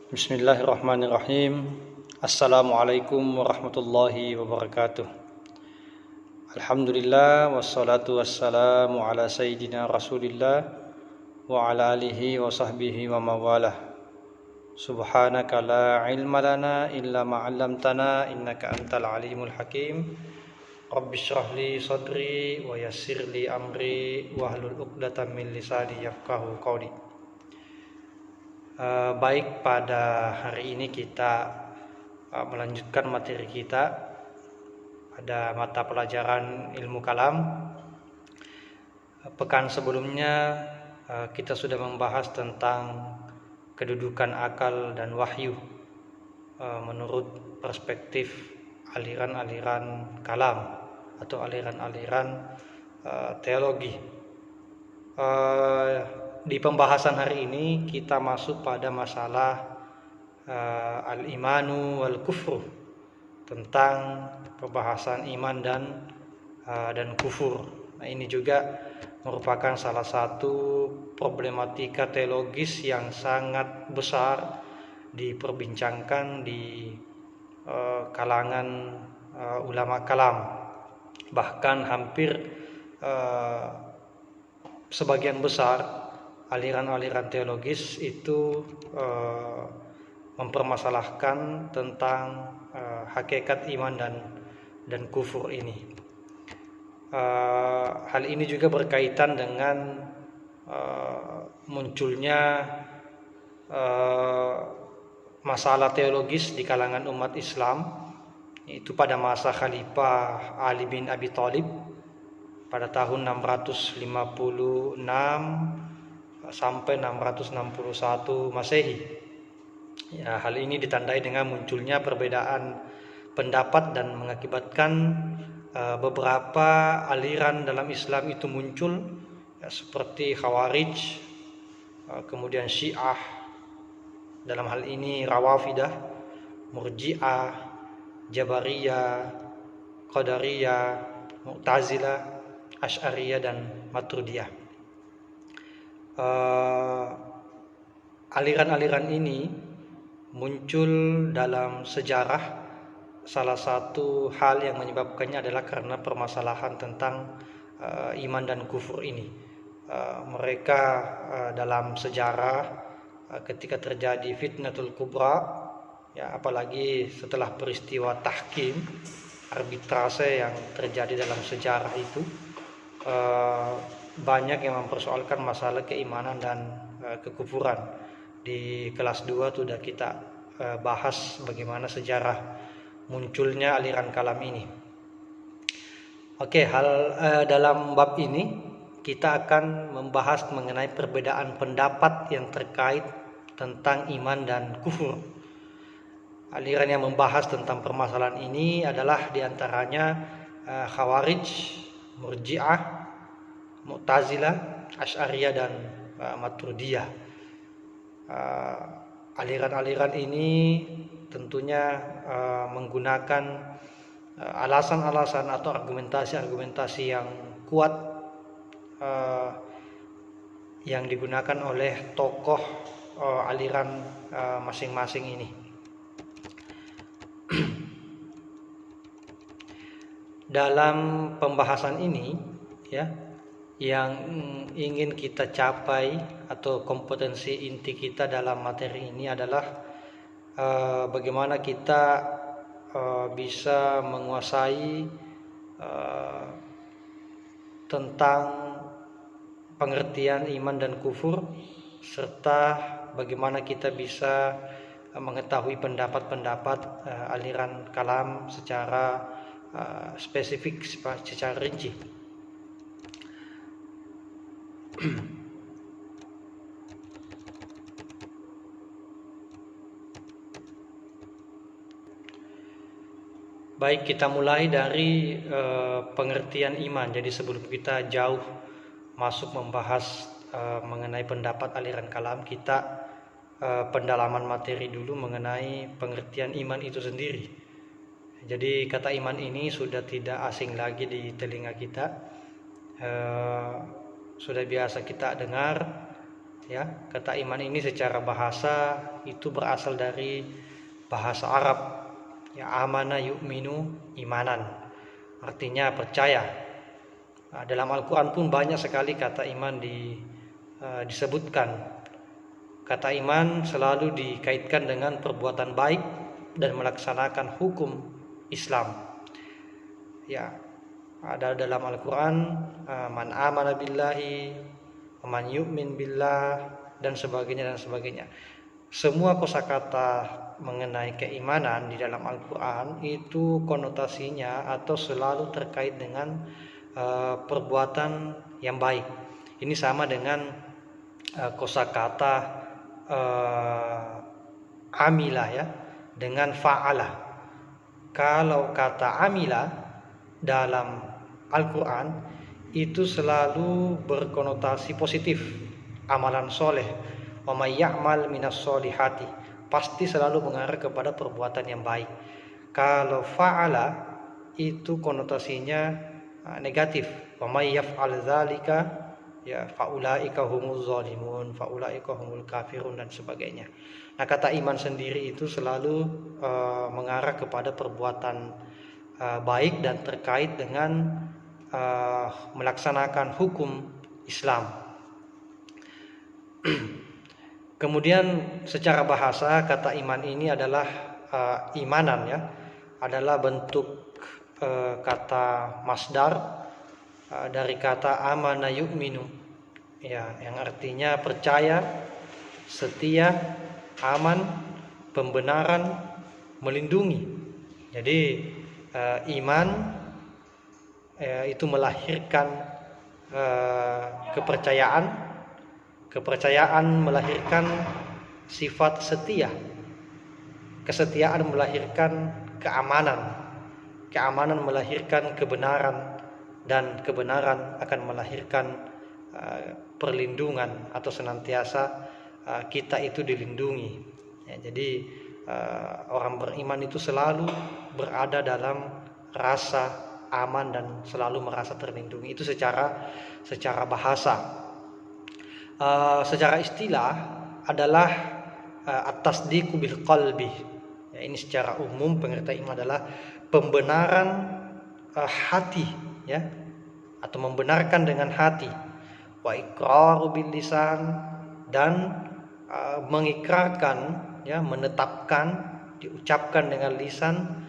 Bismillahirrahmanirrahim. Assalamualaikum warahmatullahi wabarakatuh. Alhamdulillah wassalatu wassalamu ala sayyidina Rasulillah wa ala alihi wa sahbihi wa mawalah. Subhanaka la ilma lana illa ma 'allamtana innaka antal alimul hakim. Rabbi shrah li sadri wa yassir li amri wahlul 'uqdatam min lisani yafqahu qawli. Baik, pada hari ini kita melanjutkan materi kita pada mata pelajaran ilmu kalam. Pekan sebelumnya kita sudah membahas tentang kedudukan akal dan wahyu menurut perspektif aliran-aliran kalam atau aliran-aliran teologi. Di pembahasan hari ini kita masuk pada masalah al-imanu wal kufru, tentang pembahasan iman dan kufur. Nah, ini juga merupakan salah satu problematika teologis yang sangat besar diperbincangkan di kalangan ulama kalam. Bahkan hampir sebagian besar aliran-aliran teologis itu mempermasalahkan tentang hakikat iman dan kufur ini. Hal ini juga berkaitan dengan munculnya masalah teologis di kalangan umat Islam, yaitu pada masa Khalifah Ali bin Abi Thalib pada tahun 656 sampai 661 Masehi. Ya, hal ini ditandai dengan munculnya perbedaan pendapat dan mengakibatkan beberapa aliran dalam Islam itu muncul, ya, seperti Khawarij, kemudian Syiah, dalam hal ini Rawafidah, Murji'ah, Jabariyah, Qadariyah, Mu'tazilah, Asy'ariyah dan Maturidiyah. Aliran-aliran ini muncul dalam sejarah. Salah satu hal yang menyebabkannya adalah karena permasalahan tentang iman dan kufur ini. Mereka dalam sejarah ketika terjadi fitnatul kubra, ya, apalagi setelah peristiwa tahkim, arbitrase yang terjadi dalam sejarah itu, banyak yang mempersoalkan masalah keimanan dan kekufuran. Di kelas 2 sudah kita bahas bagaimana sejarah munculnya aliran kalam ini. Oke, dalam bab ini kita akan membahas mengenai perbedaan pendapat yang terkait tentang iman dan kufur. Aliran yang membahas tentang permasalahan ini adalah diantaranya Khawarij, Murji'ah, Mu'tazilah, Asy'ariyah dan Maturidiyah. Aliran-aliran ini tentunya menggunakan alasan-alasan atau argumentasi-argumentasi yang kuat yang digunakan oleh tokoh aliran masing-masing ini. Dalam pembahasan ini, ya, yang ingin kita capai atau kompetensi inti kita dalam materi ini adalah bagaimana kita bisa menguasai tentang pengertian iman dan kufur, serta bagaimana kita bisa mengetahui pendapat-pendapat aliran kalam secara spesifik, secara rinci. Baik, kita mulai dari pengertian iman. Jadi sebelum kita jauh masuk membahas mengenai pendapat aliran kalam, kita pendalaman materi dulu mengenai pengertian iman itu sendiri. Jadi kata iman ini sudah tidak asing lagi di telinga kita. Sudah biasa kita dengar Ya, kata iman ini secara bahasa itu berasal dari bahasa Arab. Ya, amana yu'minu imanan. Artinya percaya. Nah, dalam Al-Quran pun banyak sekali kata iman disebutkan. Kata iman selalu dikaitkan dengan perbuatan baik dan melaksanakan hukum Islam. Ya, ada dalam Al-Quran man amana billahi, man yu'min billah, dan sebagainya dan sebagainya. Semua kosakata mengenai keimanan di dalam Al-Quran itu konotasinya atau selalu terkait dengan perbuatan yang baik. Ini sama dengan kosakata amila ya dengan fa'ala. Kalau kata amila dalam Al-Quran itu selalu berkonotasi positif, amalan soleh. Wa may ya'mal minas solihati, pasti selalu mengarah kepada perbuatan yang baik. Kalau fa'ala itu konotasinya negatif. Wa may yaf'al dzalika ya faulaika humuz zalimun, faulaika humul kafirun, dan sebagainya. Nah, kata iman sendiri itu selalu mengarah kepada perbuatan baik dan terkait dengan melaksanakan hukum Islam. Kemudian secara bahasa kata iman ini adalah imanan ya, adalah bentuk kata masdar dari kata amana yu'minu ya, yang artinya percaya, setia, aman, pembenaran, melindungi. Jadi iman itu melahirkan kepercayaan melahirkan sifat setia, kesetiaan melahirkan keamanan melahirkan kebenaran, dan kebenaran akan melahirkan perlindungan atau senantiasa kita itu dilindungi ya. Jadi orang beriman itu selalu berada dalam rasa aman dan selalu merasa terlindungi. Itu secara bahasa. Secara istilah adalah at-tasdiqu bil qalbi. Ya, ini secara umum pengertian iman adalah pembenaran hati ya, atau membenarkan dengan hati. Wa iqraru bil lisan, dan mengikrarkan ya, menetapkan, diucapkan dengan lisan.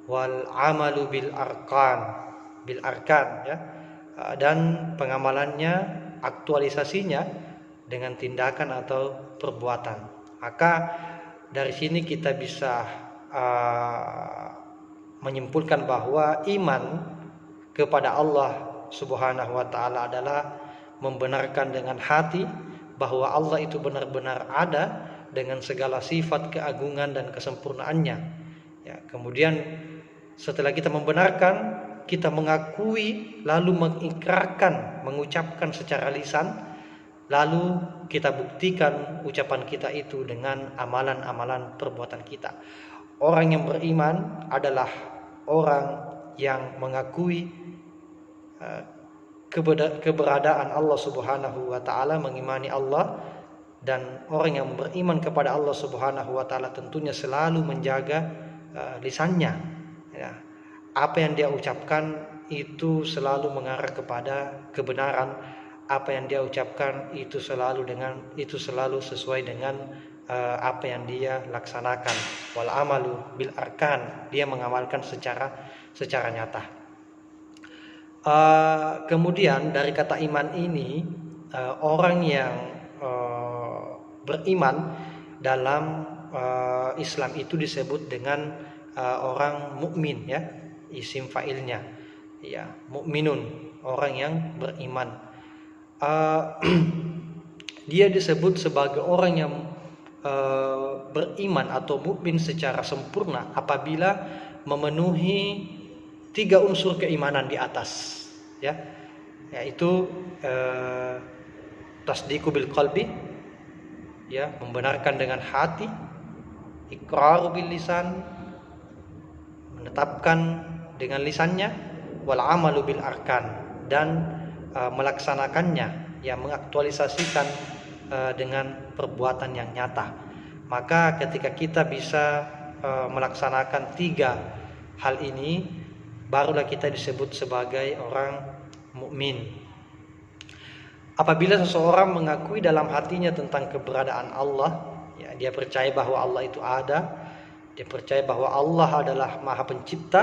Wal amalu bil arkan ya, dan pengamalannya, aktualisasinya dengan tindakan atau perbuatan. Maka dari sini kita bisa menyimpulkan bahwa iman kepada Allah Subhanahu wa taala adalah membenarkan dengan hati bahwa Allah itu benar-benar ada dengan segala sifat keagungan dan kesempurnaannya ya. Kemudian setelah kita membenarkan, kita mengakui, lalu mengikrarkan, mengucapkan secara lisan, lalu kita buktikan ucapan kita itu dengan amalan-amalan perbuatan kita. Orang yang beriman adalah orang yang mengakui keberadaan Allah Subhanahu wa taala, mengimani Allah, dan orang yang beriman kepada Allah Subhanahu wa taala tentunya selalu menjaga lisannya. Ya, apa yang dia ucapkan itu selalu mengarah kepada kebenaran. Apa yang dia ucapkan itu selalu sesuai dengan apa yang dia laksanakan. Wal amalu bil arkan, dia mengamalkan secara nyata. Kemudian dari kata iman ini, orang yang beriman dalam Islam itu disebut dengan orang mukmin ya, isim fa'ilnya ya, mukminun, orang yang beriman. Dia disebut sebagai orang yang beriman atau mukmin secara sempurna apabila memenuhi 3 unsur keimanan di atas ya, yaitu tasdiqu bil qalbi ya, membenarkan dengan hati, iqraru bil lisan, menetapkan dengan lisannya, wal amalu bil arkan, dan melaksanakannya ya, mengaktualisasikan dengan perbuatan yang nyata. Maka ketika kita bisa melaksanakan 3 hal ini, barulah kita disebut sebagai orang mukmin. Apabila seseorang mengakui dalam hatinya tentang keberadaan Allah, ya, dia percaya bahwa Allah itu ada, dia percaya bahwa Allah adalah Maha Pencipta,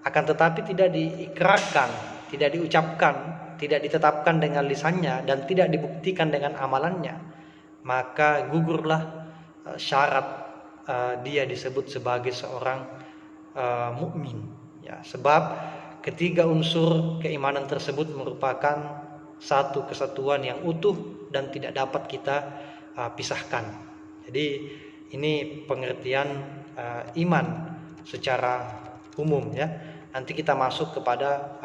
akan tetapi tidak diikrarkan, tidak diucapkan, tidak ditetapkan dengan lisannya, dan tidak dibuktikan dengan amalannya, maka gugurlah syarat dia disebut sebagai seorang mukmin. Ya, sebab ketiga unsur keimanan tersebut merupakan satu kesatuan yang utuh dan tidak dapat kita pisahkan. Jadi ini pengertian iman secara umum, ya. Nanti kita masuk kepada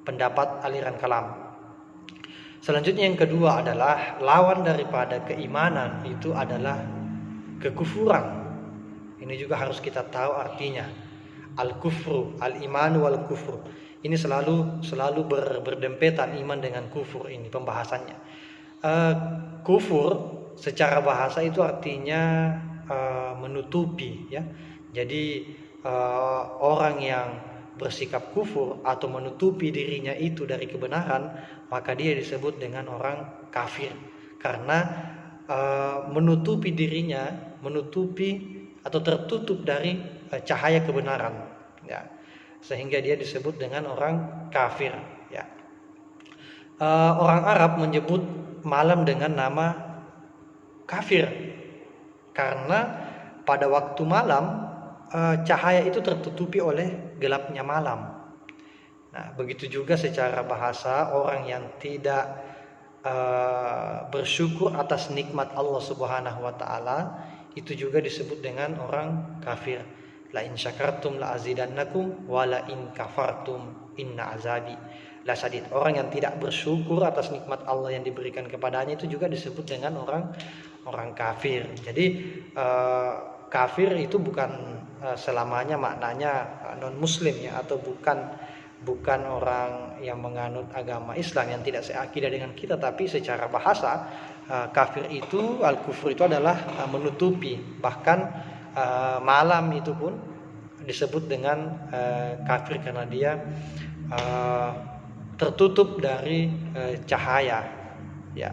pendapat aliran kalam. Selanjutnya yang kedua adalah lawan daripada keimanan itu adalah kekufuran. Ini juga harus kita tahu artinya. Al-kufru, al-iman wal kufru. Ini selalu berdempetan, iman dengan kufur, ini pembahasannya. Kufur secara bahasa itu artinya menutupi, ya. Jadi orang yang bersikap kufur atau menutupi dirinya itu dari kebenaran, maka dia disebut dengan orang kafir. Karena menutupi dirinya, menutupi atau tertutup dari cahaya kebenaran, ya, sehingga dia disebut dengan orang kafir, ya. Orang Arab menyebut malam dengan nama kafir karena pada waktu malam cahaya itu tertutupi oleh gelapnya malam. Nah, begitu juga secara bahasa orang yang tidak bersyukur atas nikmat Allah Subhanahu wa taala itu juga disebut dengan orang kafir. La in syakartum la azidannakum wa la in kafartum inna azabi la syadid. Orang yang tidak bersyukur atas nikmat Allah yang diberikan kepadanya itu juga disebut dengan orang kafir. Jadi kafir itu bukan selamanya maknanya non muslim, ya, atau bukan orang yang menganut agama Islam yang tidak seakidah dengan kita, tapi secara bahasa kafir itu, al-kufur itu adalah menutupi. Bahkan malam itu pun disebut dengan kafir karena dia tertutup dari cahaya, ya.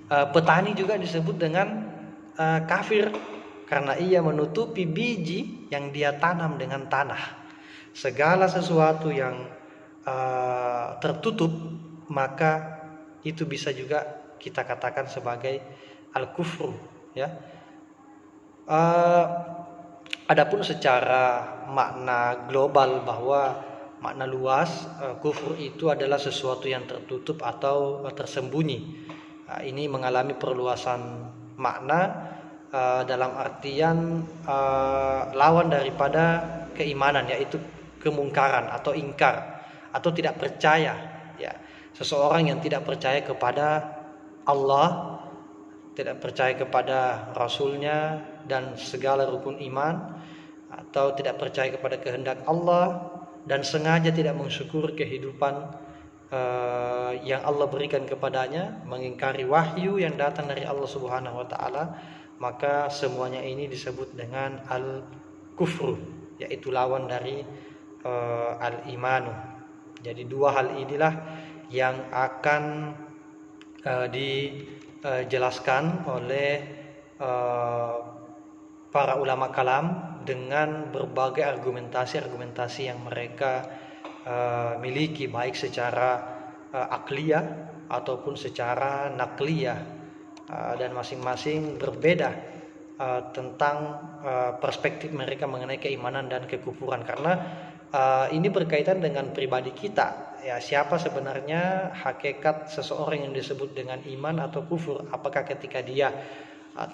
Petani juga disebut dengan kafir karena ia menutupi biji yang dia tanam dengan tanah. Segala sesuatu yang tertutup, maka itu bisa juga kita katakan sebagai al-kufru, ya. Adapun secara makna global, bahwa makna luas, kufur itu adalah sesuatu yang tertutup atau tersembunyi. Ini mengalami perluasan makna dalam artian lawan daripada keimanan, yaitu kemungkaran atau ingkar atau tidak percaya, ya. Seseorang yang tidak percaya kepada Allah, tidak percaya kepada Rasulnya dan segala rukun iman, atau tidak percaya kepada kehendak Allah dan sengaja tidak mensyukur kehidupan yang Allah berikan kepadanya, mengingkari wahyu yang datang dari Allah Subhanahu wa taala, maka semuanya ini disebut dengan al-kufru, yaitu lawan dari al-imanu. Jadi dua hal inilah yang akan dijelaskan oleh para ulama kalam dengan berbagai argumentasi yang mereka miliki, baik secara akliyah ataupun secara nakliyah, dan masing-masing berbeda tentang perspektif mereka mengenai keimanan dan kekufuran, karena ini berkaitan dengan pribadi kita, ya. Siapa sebenarnya hakikat seseorang yang disebut dengan iman atau kufur? Apakah ketika dia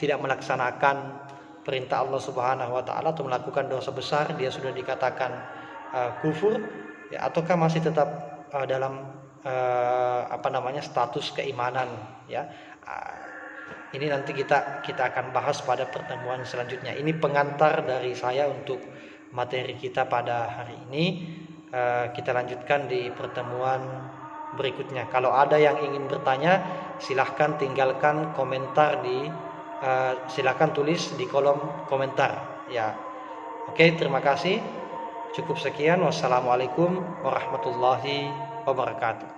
tidak melaksanakan perintah Allah Subhanahu wa taala atau melakukan dosa besar dia sudah dikatakan kufur, ya, ataukah masih tetap dalam status keimanan, ya. Ini nanti kita akan bahas pada pertemuan selanjutnya. Ini pengantar dari saya untuk materi kita pada hari ini. kita lanjutkan di pertemuan berikutnya. Kalau ada yang ingin bertanya, silahkan tinggalkan komentar silahkan tulis di kolom komentar ya. Oke, terima kasih. Cukup sekian. Wassalamualaikum warahmatullahi wabarakatuh.